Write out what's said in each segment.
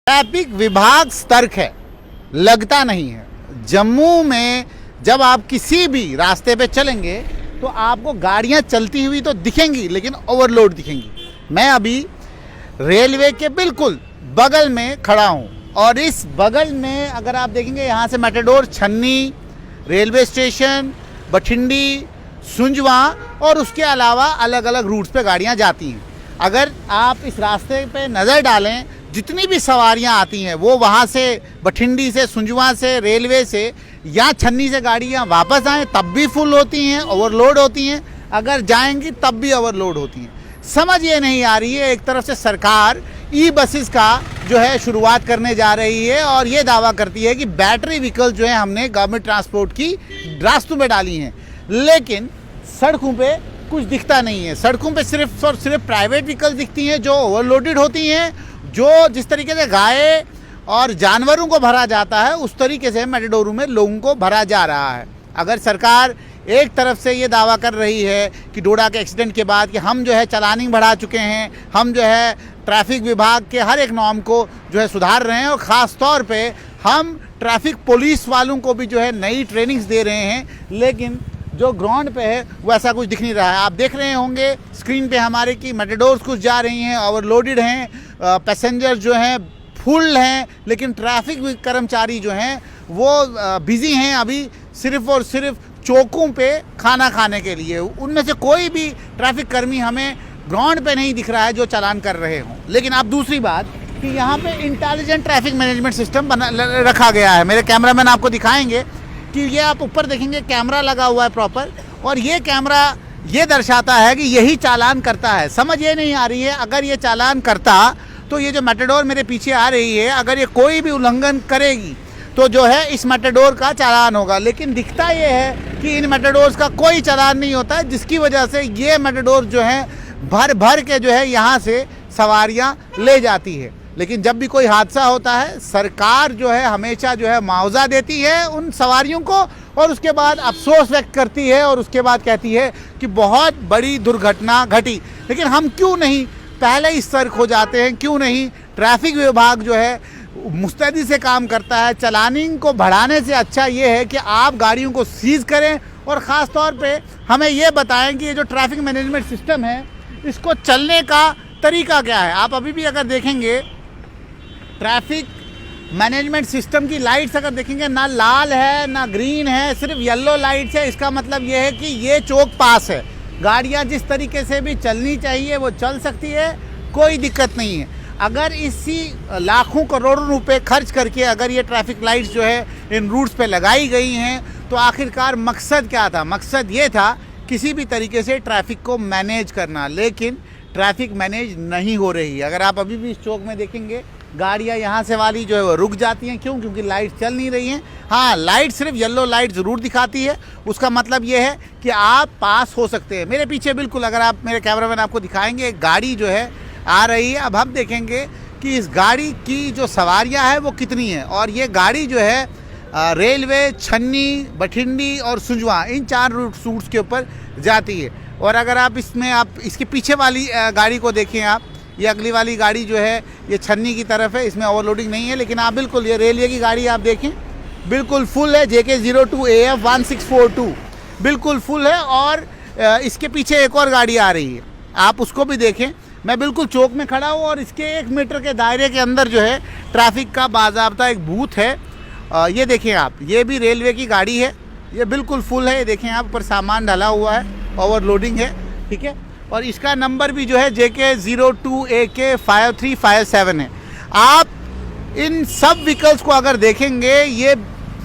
Traffic विभाग सतर्क है, लगता नहीं है। जम्मू में जब आप किसी भी रास्ते पे चलेंगे तो आपको गाड़ियां चलती हुई तो दिखेंगी, लेकिन ओवरलोड दिखेंगी। मैं अभी रेलवे के बिल्कुल बगल में खड़ा हूँ और इस बगल में अगर आप देखेंगे यहाँ से मेटाडोर छन्नी, रेलवे स्टेशन, बठिंडी, सुंजवा और उसके अलावा अलग अलग रूट्स पे गाड़ियाँ जाती हैं। अगर आप इस रास्ते पे नज़र डालें, जितनी भी सवारियां आती हैं वो वहाँ से बठिंडी से, सुंजवा से, रेलवे से या छन्नी से गाड़ियाँ वापस आएँ तब भी फुल होती हैं, ओवरलोड होती हैं, अगर जाएंगी तब भी ओवरलोड होती हैं। समझ ये नहीं आ रही है। एक तरफ से सरकार ई बसेस का जो है शुरुआत करने जा रही है और ये दावा करती है कि बैटरी व्हीकल जो है हमने गवर्नमेंट ट्रांसपोर्ट की रास्तों में डाली हैं, लेकिन सड़कों पे कुछ दिखता नहीं है। सड़कों पे सिर्फ और सिर्फ प्राइवेट व्हीकल दिखती हैं जो ओवरलोडेड होती हैं। जो जिस तरीके से गाय और जानवरों को भरा जाता है उस तरीके से मेटाडोरों में लोगों को भरा जा रहा है। अगर सरकार एक तरफ से ये दावा कर रही है कि डोडा के एक्सीडेंट के बाद कि हम जो है चालानिंग बढ़ा चुके हैं, हम जो है ट्रैफिक विभाग के हर एक नॉर्म को जो है सुधार रहे हैं और ख़ास तौर पे हम ट्रैफिक पुलिस वालों को भी जो है नई ट्रेनिंग्स दे रहे हैं, लेकिन जो ग्राउंड पे है वो ऐसा कुछ दिख नहीं रहा है। आप देख रहे होंगे स्क्रीन पे हमारे की मेटाडोर्स कुछ जा रही हैं, ओवरलोडेड हैं, पैसेंजर्स जो हैं फुल हैं, लेकिन ट्रैफिक कर्मचारी जो हैं वो बिज़ी हैं अभी सिर्फ और सिर्फ चौकों पे खाना खाने के लिए। उनमें से कोई भी ट्रैफिक कर्मी हमें ग्राउंड पे नहीं दिख रहा है जो चालान कर रहे हों। लेकिन अब दूसरी बात कि यहाँ पे इंटेलिजेंट ट्रैफिक मैनेजमेंट सिस्टम रखा गया है। मेरे कैमरामैन आपको दिखाएंगे कि ये आप ऊपर देखेंगे कैमरा लगा हुआ है प्रॉपर, और ये कैमरा ये दर्शाता है कि यही चालान करता है। समझ ये नहीं आ रही है, अगर ये चालान करता तो ये जो मेटाडोर मेरे पीछे आ रही है, अगर ये कोई भी उल्लंघन करेगी तो जो है इस मेटाडोर का चालान होगा, लेकिन दिखता ये है कि इन मेटाडोर्स का कोई चालान नहीं होता है, जिसकी वजह से ये मेटाडोर जो है भर भर के जो है यहाँ से सवारियाँ ले जाती है। लेकिन जब भी कोई हादसा होता है सरकार जो है हमेशा जो है मुआवजा देती है उन सवारियों को, और उसके बाद अफसोस व्यक्त करती है और उसके बाद कहती है कि बहुत बड़ी दुर्घटना घटी। लेकिन हम क्यों नहीं पहले ही सतर्क हो जाते हैं? क्यों नहीं ट्रैफिक विभाग जो है मुस्तैदी से काम करता है? चालानिंग को बढ़ाने से अच्छा ये है कि आप गाड़ियों को सीज करें और ख़ास तौर पे हमें ये बताएं कि ये जो ट्रैफिक मैनेजमेंट सिस्टम है इसको चलने का तरीका क्या है। आप अभी भी अगर देखेंगे ट्रैफिक मैनेजमेंट सिस्टम की लाइट्स अगर देखेंगे ना लाल है ना ग्रीन है, सिर्फ येलो लाइट्स है। इसका मतलब ये है कि ये चौक पास है, गाड़ियाँ जिस तरीके से भी चलनी चाहिए वो चल सकती है, कोई दिक्कत नहीं है। अगर इसी लाखों करोड़ों रुपए खर्च करके अगर ये ट्रैफिक लाइट्स जो है इन रूट्स पे लगाई गई हैं तो आखिरकार मकसद क्या था? मकसद ये था किसी भी तरीके से ट्रैफिक को मैनेज करना, लेकिन ट्रैफिक मैनेज नहीं हो रही है। अगर आप अभी भी इस चौक में देखेंगे गाड़ियाँ यहाँ से वाली जो है वो रुक जाती हैं। क्यों? क्योंकि लाइट चल नहीं रही हैं। हाँ, लाइट सिर्फ येलो लाइट ज़रूर दिखाती है, उसका मतलब ये है कि आप पास हो सकते हैं। मेरे पीछे बिल्कुल अगर आप मेरे कैमरामैन आपको दिखाएंगे एक गाड़ी जो है आ रही है। अब हम देखेंगे कि इस गाड़ी की जो सवारियाँ हैं वो कितनी हैं, और ये गाड़ी जो है रेलवे, छन्नी, बठिंडी और सुंजवा इन 4 रूट्स के ऊपर जाती है। और अगर आप इसमें आप इसके पीछे वाली गाड़ी को देखें, आप ये अगली वाली गाड़ी जो है ये छन्नी की तरफ है, इसमें ओवरलोडिंग नहीं है। लेकिन आप बिल्कुल ये रेलवे की गाड़ी आप देखें बिल्कुल फुल है, JK02 AF 1642 बिल्कुल फुल है, और इसके पीछे एक और गाड़ी आ रही है, आप उसको भी देखें। मैं बिल्कुल चौक में खड़ा हूँ और इसके 1 मीटर के दायरे के अंदर जो है ट्रैफिक का बाज़ाब्ता एक बूथ है। ये देखें आप, ये भी रेलवे की गाड़ी है, ये बिल्कुल फुल है। ये देखें आप, ऊपर सामान डाला हुआ है, ओवरलोडिंग है, ठीक है। और इसका नंबर भी जो है JK02 AK 5357 है। आप इन सब व्हीकल्स को अगर देखेंगे ये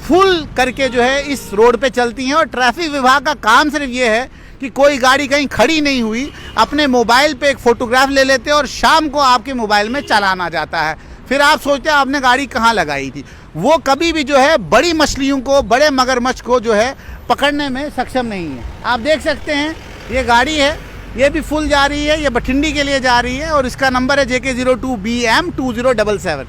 फुल करके जो है इस रोड पे चलती हैं, और ट्रैफिक विभाग का काम सिर्फ ये है कि कोई गाड़ी कहीं खड़ी नहीं हुई, अपने मोबाइल पे एक फ़ोटोग्राफ ले लेते हैं और शाम को आपके मोबाइल में चालान आ जाता है। फिर आप सोचते हैं आपने गाड़ी कहाँ लगाई थी। वो कभी भी जो है बड़ी मछलियों को, बड़े मगरमच्छ को जो है पकड़ने में सक्षम नहीं है। आप देख सकते हैं ये गाड़ी है, ये भी फुल जा रही है, ये बठिंडी के लिए जा रही है और इसका नंबर है JK02 BM 2077।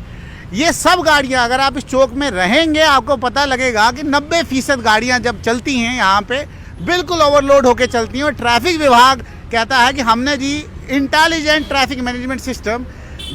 ये सब गाड़ियाँ अगर आप इस चौक में रहेंगे आपको पता लगेगा कि 90% गाड़ियाँ जब चलती हैं यहाँ पे बिल्कुल ओवरलोड होकर चलती हैं। और ट्रैफिक विभाग कहता है कि हमने जी intelligent traffic management system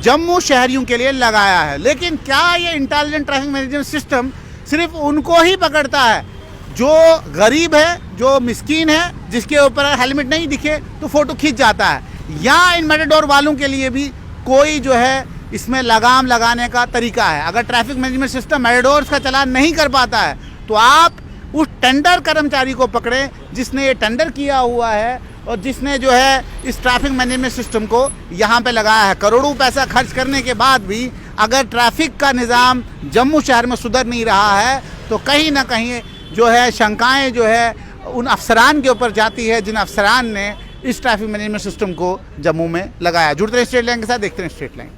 Jammu शहरियों के लिए लगाया है। लेकिन क्या ये इंटेलिजेंट ट्रैफिक मैनेजमेंट सिस्टम सिर्फ उनको ही पकड़ता है जो गरीब है, जो मिस्कीन है, जिसके ऊपर हेलमेट नहीं दिखे तो फ़ोटो खींच जाता है, या इन मेटाडोर वालों के लिए भी कोई जो है इसमें लगाम लगाने का तरीका है? अगर ट्रैफिक मैनेजमेंट सिस्टम मेटाडोर्स का चालान नहीं कर पाता है तो आप उस टेंडर कर्मचारी को पकड़ें जिसने ये टेंडर किया हुआ है और जिसने जो है इस ट्रैफिक मैनेजमेंट सिस्टम को यहाँ पे लगाया है। करोड़ों पैसा खर्च करने के बाद भी अगर ट्रैफिक का निज़ाम जम्मू शहर में सुधर नहीं रहा है तो कहीं ना कहीं जो है शंकाएं जो है उन अफसरान के ऊपर जाती है जिन अफसरान ने इस ट्रैफिक मैनेजमेंट सिस्टम को जम्मू में लगाया। जुड़ते रहिए स्ट्रेट लाइन के साथ, देखते हैं स्ट्रेट लाइन।